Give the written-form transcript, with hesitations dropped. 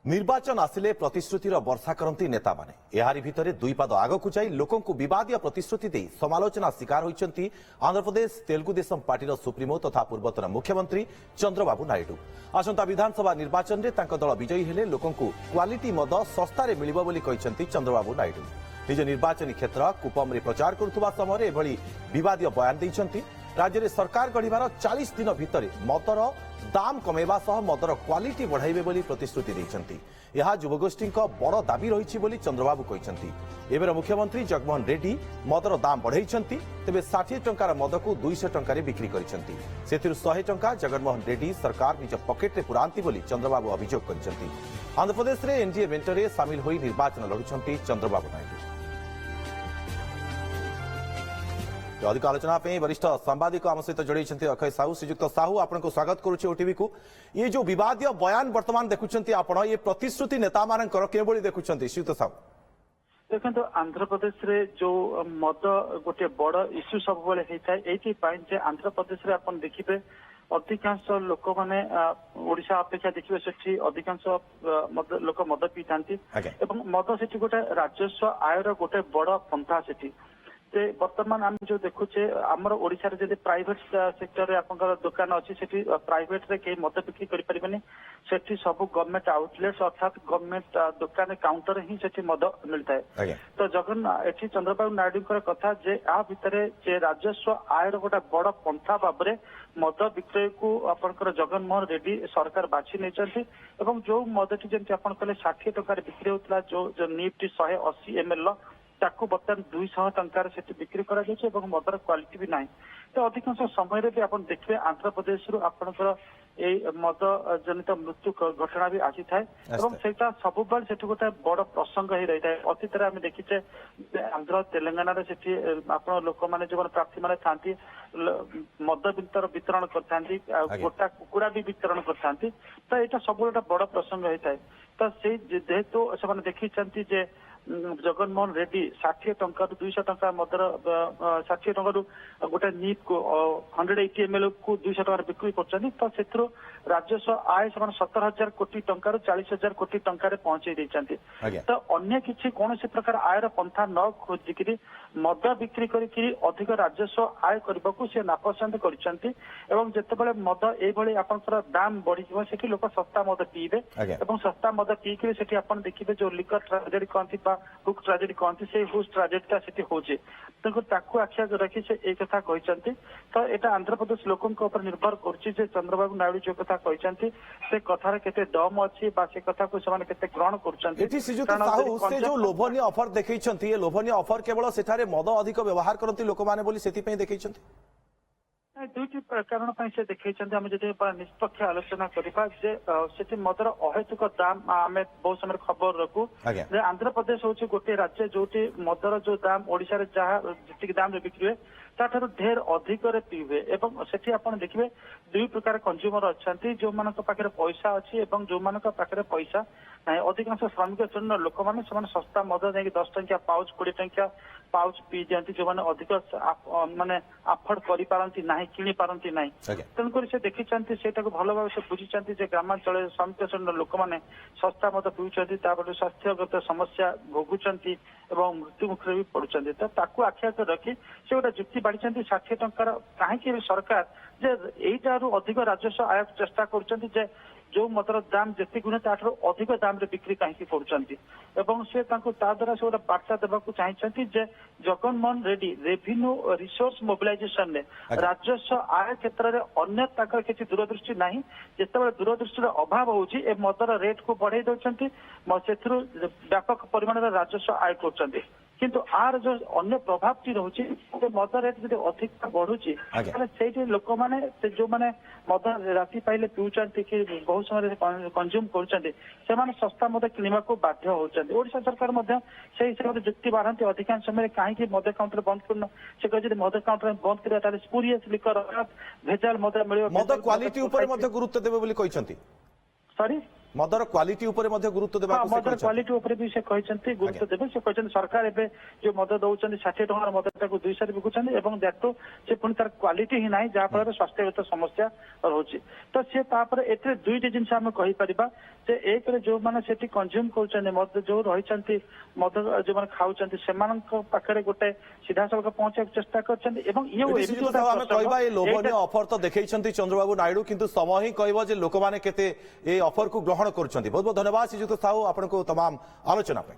निर्वाचन आसिले प्रतिश्रुतिर वर्षा करती नेता माने एहारी भितरे दुई पाद आगकु जाई लोकंकु विवादीय प्रतिश्रुति दे समालोचना शिकार होइचंती आंध्र प्रदेश तेलुगु देशम पार्टीर सुप्रीमो तथा पूर्वतन मुख्यमंत्री चंद्रबाबू नायडू। आसंता विधानसभा निर्वाचन में तांको दल विजयी हेले लोकंकु क्वालिटी मद सस्तारे मिलिबो बोली कहिसंती चंद्रबाबू नायडू। निज निर्वाचनी क्षेत्र कुपम रे प्रचार करुवा समय एभली विवादीय बयान दैछंती। राज्य में सरकार गढ़िबार 40 दिन भितर मदर दाम कमेवा सह मदर क्वालिटी बढ़ाइबे बोली प्रतिश्रुति दैछंती। यह युवगोष्ठी बड़ दाबी रही बोली चंद्रबाबू कहिसंती। एबेर मुख्यमंत्री जगनमोहन रेड्डी मदर दाम बढ़ाइछंती, तेबे 60 टंकार मद को 200 टंकार बिक्री करिसंती। सेथिरु 100 टंका जगनमोहन रेड्डी सरकार निज पकेट रे पुरांती बोली चंद्रबाबू अभियोग करिसंती। आंध्र प्रदेश रे एनडीए मेंटरे सामिल होई निर्वाचन लढुछंती चंद्रबाबू नायडू। अधिक आलोचना वरिष्ठ सांबादिक आम सहित जोड़ी अक्षय साहू। श्रीजुक्त साहू आपको स्वागत करुच्छे ओटीवी को। ये जो विवादीय बयान वर्तमान देखुंत आप ये प्रतिश्रुति नेता मानकर केभली देखुंत श्रीजुक्त साहू? देखो आंध्र प्रदेश रे जो मद गोटे बड़ इश्यू सब बेले होता है ये आंध्र प्रदेश रे आप देखिए अधिकांश लोक मैंने ओडिशा अपेक्षा देखिए सेठी अधिकांश लोक मद पी था मद से गोटे राजस्व आयर गोटे बड़ पंथा सेठी बर्तमान आम जो देखुचे आमर ओडिशा रे जदि प्राइवेट सेक्टर रे आपनकर दुकान अछि सेठी प्राइवेट रे के मद बिक्री करि परिबेनी। सेठी सब गवर्नमेंट आउटलेट्स अर्थात गवर्नमेंट दुकान काउंटर ही सेठी मद मिलता है। तो जगन एठी चंद्रबाबू नायडू कथा जे आ भितरे जे राजस्व आयर गोटा बड़ पंथा बाबरे मद विक्रय को आपनकर जगनमोहन रेड्डी सरकार बाछि नै चंती एवं जो मदटी जेंति आपन कहले 60 टका रे बिक्री होतला जो निफ्टी 180 ml ताकू बर्तमान 200 टंकार से बिक्री करा जाय एवं मदर क्वालिटी भी ना। तो अधिकांश समय रे भी आपण देखिए आंध्र प्रदेश रु आपनकर ए मद जनित मृत्यु घटना भी आसी थाए एवं सेटा सब बार सेठी गोटे बड़ प्रसंग ही रही थाए। अतीत रे हम देखिचे आंध्र तेलंगाना रे सेठी आपण लोक माने जो प्रार्थी माने थांती मद वितरण करथांती गोटा कुकुड़ा भी वितरण करथांती। तो एटा सब गोटे बड़ प्रसंग होई थाए। तो से जेहेतु से माने देखि चंती जे जगनमोहन रेड्डी 60 टंका 200 टंका मदर 60 टंका गोटे नीप को 180 ml को 200 टंका बिक्री करछनी। तो सेथरो राजस्व आय से 17,000 कोटी टंका 40,000 कोटी टंका पहुंचे देछंती। तो अन्य किसी कौन से प्रकार आयर पंथा न खोजिकी मद बिक्री करी अधिक राजस्व आय करने को से नापसंद करछंती एवं जेतेबेले मद एभली आपनकर दाम बढ़ी जिवो सेठी लोक सस्ता मद पीबे एवं सस्ता मद पीकरी सेठी आपन देखिबे जो लिकर ट्रेजेडी कहंती बा हुक ट्रेजेडी कहंती से हुक ट्रेजेडी सेठी होचे। तो ताकू आखिया रखी से एक कथा कहचंती। तो एटा आंध्र प्रदेश लोकन को ऊपर निर्भर करछि जे चंद्रबाबू नायडू जो कथा कहचंती से कथा रे केते दम अछि बा से कथा को समान केते ग्रहण करचंती। एठी श्रीजुक्त साहू से जो लोभनीय ऑफर देखैछंती ये लोभनीय ऑफर केवल सेठारे मद अधिक व्यवहार करती लोक माने बोली सेति पई देखैछंती। दुईटी कारण से देखते आम जब निष्पक्ष आलोचना करवा मदर अहेतुक दाम आम बहुत समय खबर रखू। आंध्र प्रदेश हूँ गोटे राज्य जो मदर जो दाम ओडिशा जहाँ जी दाम बिक्री हुए ताठू ढेर अधिक पीबे एवं सेठी आपन देखिए दुई प्रकार कंज्यूमर अच्छा जो मान पाखे पैसा अच्छी जो मान पाखे पैसा ना। अधिकांश श्रमिक श्रेणी लोक मैंने सस्ता मद जाकि 10 टंकिया पाउच 20 टंकिया पाउच पी जाती जो मैंने अधिक माने अफोर्ड कर पारती ना किणी पारती ना। तेणुक से देखी से भल भाव से बुझी ग्रामांचल श्रमिक श्रेणी लोक मैंने सस्ता मद पीछे स्वास्थ्यगत समस्या भोगुंट एवं मृत्यु मुखर भी पड़ुंट। तो ताकू आखिया रखी से गोटे जुक्ति बाढ़ी 60 टंकार कहीं सरकार जे यू अधिक राजस्व आय चेष्टा कर जो मदर दाम जी गुणे ताठू अधिक दाम रे बिक्री कहीं करुँच से द्वारा से गोटे बार्ता देवा चाहती जे Jaganmohan Reddy revenue resource mobilisation ने राजस्व आय क्षेत्र में अन्य किसी दूरदृष्टि ना जिते दूरदृष्टि अभाव होची ए मदर रेट को बढ़ाई दौरान से व्यापक परिमाण राजस्व आय कर किंतु आर जो अन्य प्रभाव टी रोचे मद रेट जो अधिक बढ़ुची से लोक मैंने जो मैंने मद राति पाइले पीउचंती कि बहुत समय कंज्यूम करुँच सस्ता मद किणवा को बाध्य होती। ओडिशा सरकार से हिसाब से जुक्ति बाढ़ती अधिकांश समय कहीं मद काउंटर बंद कर से कह मद काउंटर बंद कर स्पूरियस लिकर भेजाल मद मिल मद क्वालिटी गुरुत्व देवे सॉरी ମଦର କ୍ୱାଲିଟି ଉପରେ ମଧ୍ୟ ଗୁରୁତ୍ୱ ଦେବାକୁ ସେ ମଦର କହିଛନ୍ତି। କ୍ୱାଲିଟି ଉପରେ ବି ସେ କହିଛନ୍ତି ଗୁରୁତ୍ୱ ଦେବେ। ସେ କହିଛନ୍ତି ସରକାର ଏବେ ଯୋଉ ମଦ ଦଉଛନ୍ତି 60 ଟଙ୍କାର ମଦଟାକୁ 200 ବିକୁଛନ୍ତି ଏବଂ ଦ୍ୟାଟୁ ସେ ପୁଣି ତାର କ୍ୱାଲିଟି ହିଁ ନାହିଁ, ଯାହା ଫଳରେ ସ୍ୱାସ୍ଥ୍ୟଗତ ସମସ୍ୟା ରହୁଛି। ତ ସେ ତାପରେ ଏଥିରେ ଦୁଇଟି ଜିନିଷ ଆମେ କହିପାରିବା ଯେ ଏକରେ ଯୋଉମାନେ ସେଠି କନଜ୍ୟୁମ କରୁଛନ୍ତି ମଦ, ଯୋଉ ରହିଛନ୍ତି ମଦ ଯୋଉମାନେ ଖାଉଛନ୍ତି ସେମାନଙ୍କ ପାଖରେ ଗୋଟେ ସିଧାସଳଖ ପହଞ୍ଚିବାକୁ ଚେଷ୍ଟା କରିଛନ୍ତି ଏବଂ ଇଏ ଏଠି ଏମିତି ଶ୍ରୀଯୁକ୍ତ ଗୋଟେ ସାହୁ, ଆମେ କହିବା ଏ ଲୋଭନୀୟ ଏଇଟା- ଅଫର ତ ଦେଖେଇଛନ୍ତି ଚନ୍ଦ୍ରବାବୁ ନାଇଡୁ, କିନ୍ତୁ ସମୟ ହିଁ କହିବ ଯେ ଲୋକମାନେ କେତେ ଏ ଅଫରକୁ ଗ୍ରହଣ କରୁଛନ୍ତି। ବହୁତ ବହୁତ ଧନ୍ୟବାଦ ଶ୍ରୀଯୁକ୍ତ ସାହୁ ଆପଣଙ୍କୁ ତମାମ ଆଲୋଚନା ପାଇଁ।